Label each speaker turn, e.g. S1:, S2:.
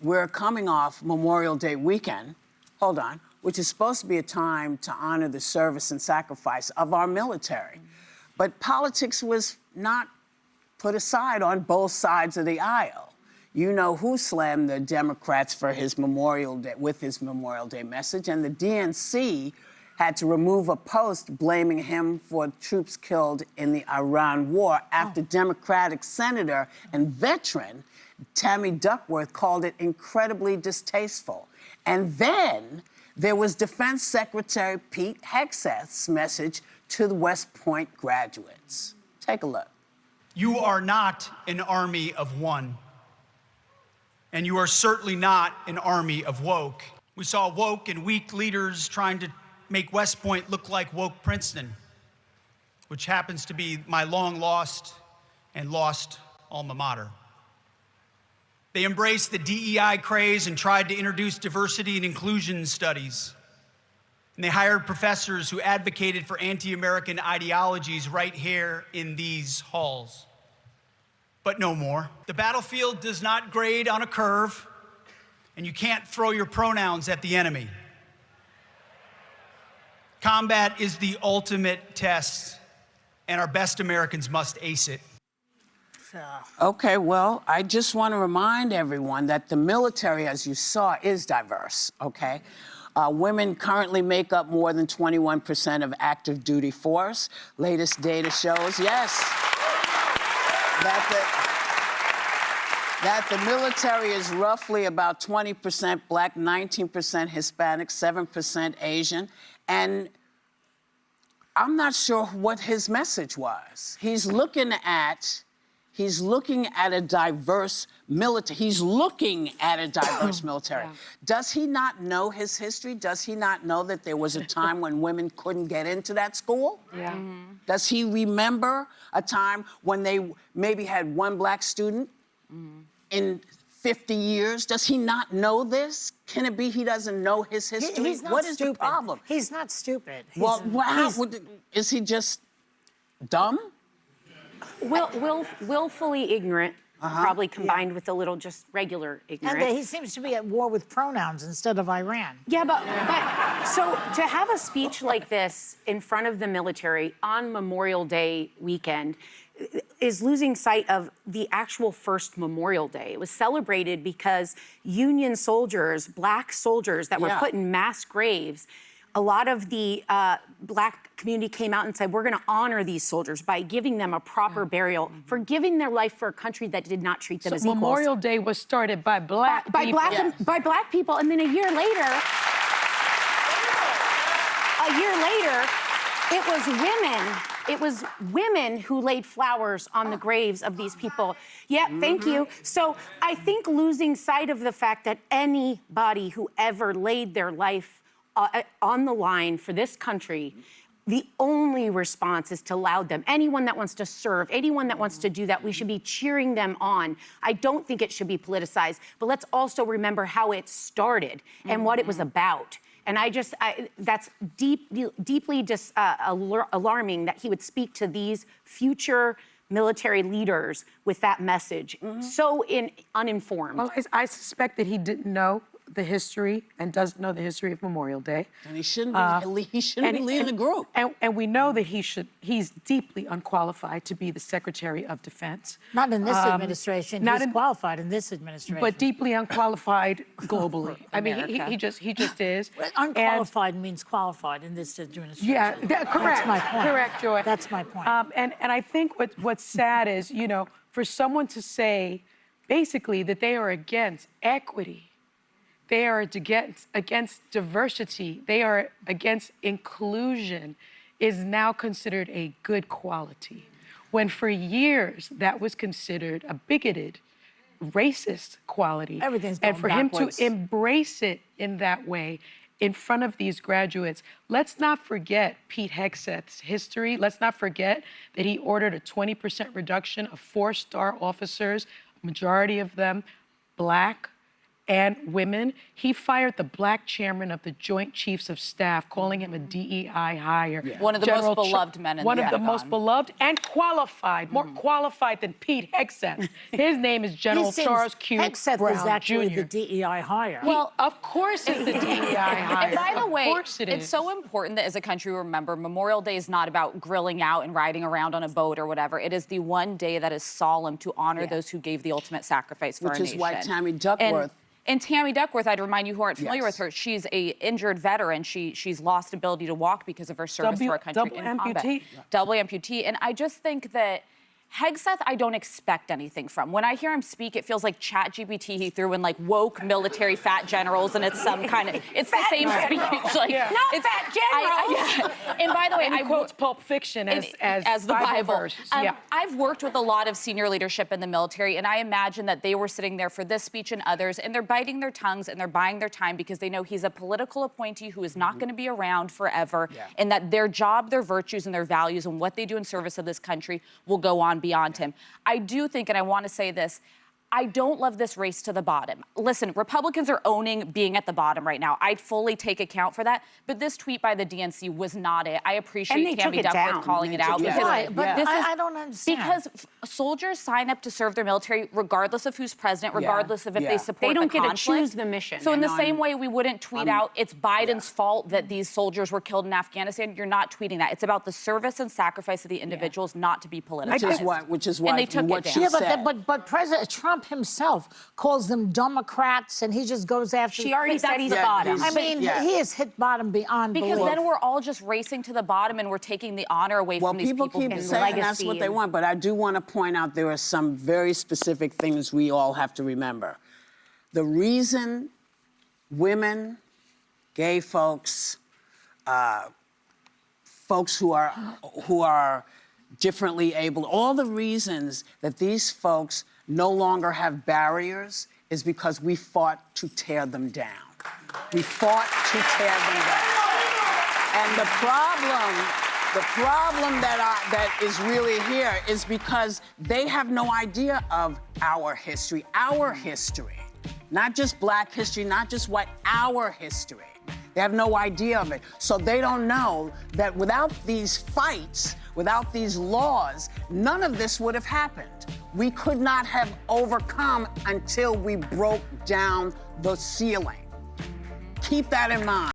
S1: we're coming off Memorial Day weekend, hold on, which is supposed to be a time to honor the service and sacrifice of our military. But politics was not put aside on both sides of the aisle. You know who slammed the Democrats for his Memorial Day, with his Memorial Day message, and the DNC had to remove a post blaming him for troops killed in the Iran war after Democratic senator and veteran Tammy Duckworth called it incredibly distasteful. And then there was Defense Secretary Pete Hegseth's message to the West Point graduates. Take a look.
S2: You are not an army of one. And you are certainly not an army of woke. We saw woke and weak leaders trying to make West Point look like woke Princeton, which happens to be my long lost and lost alma mater. They embraced the DEI craze and tried to introduce diversity and inclusion studies. And they hired professors who advocated for anti-American ideologies right here in these halls. But no more. The battlefield does not grade on a curve, and you can't throw your pronouns at the enemy. Combat is the ultimate test, and our best Americans must ace it.
S1: Okay, well, I just want to remind everyone that the military, as you saw, is diverse, okay? Women currently make up more than 21% of active duty force. Latest data shows, yes, that the military is roughly about 20% Black, 19% Hispanic, 7% Asian, and I'm not sure what his message was. He's looking at a diverse military. He's looking at a diverse military. Yeah. Does he not know his history? Does he not know that there was a time when women couldn't get into that school?
S3: Yeah.
S1: Mm-hmm. Does he remember a time when they maybe had one Black student in 50 years? Does he not know this? Can it be he doesn't know his history?
S3: He's not
S1: what is
S3: stupid.
S1: the problem?
S3: He's not stupid.
S1: Is he just dumb?
S4: Willfully ignorant, probably combined with a little just regular ignorant.
S3: And he seems to be at war with pronouns instead of Iran.
S4: Yeah, but so to have a speech like this in front of the military on Memorial Day weekend is losing sight of the actual first Memorial Day. It was celebrated because Union soldiers, Black soldiers that were put in mass graves, a lot of the Black community came out and said, we're gonna honor these soldiers by giving them a proper burial for giving their life for a country that did not treat them as equals.
S5: Memorial Day was started by Black people.
S4: By Black people, and then a year later, it was women who laid flowers on the graves of these people. Yeah, thank you. So I think losing sight of the fact that anybody who ever laid their life on the line for this country, the only response is to laud them. Anyone that wants to serve, anyone that wants to do that, we should be cheering them on. I don't think it should be politicized, but let's also remember how it started and what it was about. And that's deeply alarming that he would speak to these future military leaders with that message, so uninformed.
S5: Well, I suspect that he didn't know the history and doesn't know the history of Memorial Day.
S1: And he shouldn't be leading the group.
S5: And we know that he's deeply unqualified to be the Secretary of Defense.
S3: Not in this administration. He's qualified in this administration.
S5: But deeply unqualified globally. I mean, he just is.
S3: Unqualified means qualified in this administration.
S5: Yeah, correct.
S3: That's my point.
S5: Correct, Joy.
S3: That's my point.
S5: And I think what's sad is, for someone to say basically that they are against equity, they are against diversity, they are against inclusion, is now considered a good quality. When for years that was considered a bigoted, racist quality.
S3: Everything's going
S5: And for
S3: backwards.
S5: him to embrace it in that way in front of these graduates, let's not forget Pete Hegseth's history. Let's not forget that he ordered a 20% reduction of 4-star officers, majority of them Black, and women. He fired the black chairman of the Joint Chiefs of Staff, calling him a DEI hire.
S6: One of the most beloved men in
S5: One
S6: the
S5: of the
S6: Pentagon.
S5: most beloved and qualified, more qualified than Pete Hegseth. His name is General Charles Q.
S3: Hegseth
S5: Brown
S3: was actually
S5: Jr.
S3: the DEI hire.
S6: Well,
S5: Of course it's the DEI hire.
S6: And by the way,
S5: of course it is.
S6: it's so important that as a country we remember Memorial Day is not about grilling out and riding around on a boat or whatever. It is the one day that is solemn to honor those who gave the ultimate sacrifice for
S1: Which
S6: our
S1: is
S6: nation.
S1: why Tammy Duckworth.
S6: And Tammy Duckworth, I'd remind you who aren't familiar
S1: Yes.
S6: with her, she's a injured veteran. She's lost ability to walk because of her service to our country
S5: double
S6: in combat.
S5: amputee.
S6: Double amputee. And I just think that Hegseth, I don't expect anything from. When I hear him speak, it feels like ChatGPT he threw in like woke military fat generals, and it's some kind of, it's the same speech. Like,
S4: Not fat generals.
S6: And by the way,
S5: And he quotes Pulp Fiction as
S6: the Bible.
S5: verse. Yeah.
S6: I've worked with a lot of senior leadership in the military, and I imagine that they were sitting there for this speech and others, and they're biting their tongues and they're buying their time because they know he's a political appointee who is not going to be around forever, and that their job, their virtues, and their values and what they do in service of this country will go on beyond him. I do think, and I want to say this, I don't love this race to the bottom. Listen, Republicans are owning being at the bottom right now. I fully take account for that, but this tweet by the DNC was not it. I
S4: And they
S6: appreciate
S4: took
S6: Tammy
S4: it
S6: Duckworth
S4: down.
S6: calling it out.
S1: Yes.
S6: Because
S3: Why? But
S6: this is,
S3: I don't understand.
S6: because soldiers sign up to serve their military regardless of who's president, regardless of if
S1: Yeah.
S6: they support
S4: They don't
S6: the
S4: get to
S6: conflict.
S4: choose the mission.
S6: So in the
S1: And
S6: same
S1: I'm-
S6: way we wouldn't tweet out it's Biden's fault that these soldiers were killed in Afghanistan, you're not tweeting that. It's about the service and sacrifice of the individuals, not to be political.
S1: Which is why
S6: And they took
S1: what
S6: it
S1: she
S6: down.
S3: Yeah,
S1: said.
S3: but President Trump himself calls them Democrats, and he just goes after.
S4: She already said he's
S6: the
S4: the bottom.
S3: I mean,
S1: Yeah.
S3: he has hit bottom beyond
S6: Because
S3: belief.
S6: then we're all just racing to the bottom and we're taking the honor away
S1: Well,
S6: from these people.
S1: keep
S6: who-
S1: saying that's what
S4: legacy
S1: they
S4: and-
S1: want, but I do want to point out there are some very specific things we all have to remember. The reason women, gay folks, folks who are differently abled, all the reasons that these folks no longer have barriers is because we fought to tear them down. We fought to tear them down. And the problem that is really here is because they have no idea of our history, not just black history, not just white, our history. They have no idea of it. So they don't know that without these fights, without these laws, none of this would have happened. We could not have overcome until we broke down the ceiling. Keep that in mind.